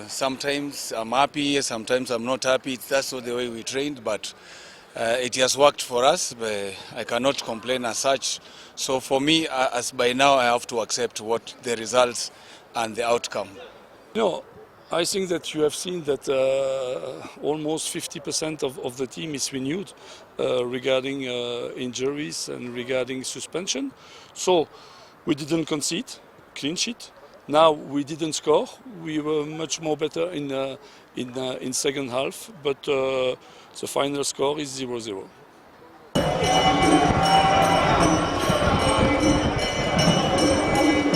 sometimes I'm happy, sometimes I'm not happy. That's not the way we trained, but it has worked for us. But I cannot complain as such. So for me, as by now, I have to accept what the results and the outcome. No, I think that you have seen that almost 50% of the team is renewed regarding injuries and regarding suspension. So we didn't concede, clean sheet. Now we didn't score. We were much more better in second half, but the final score is 0-0.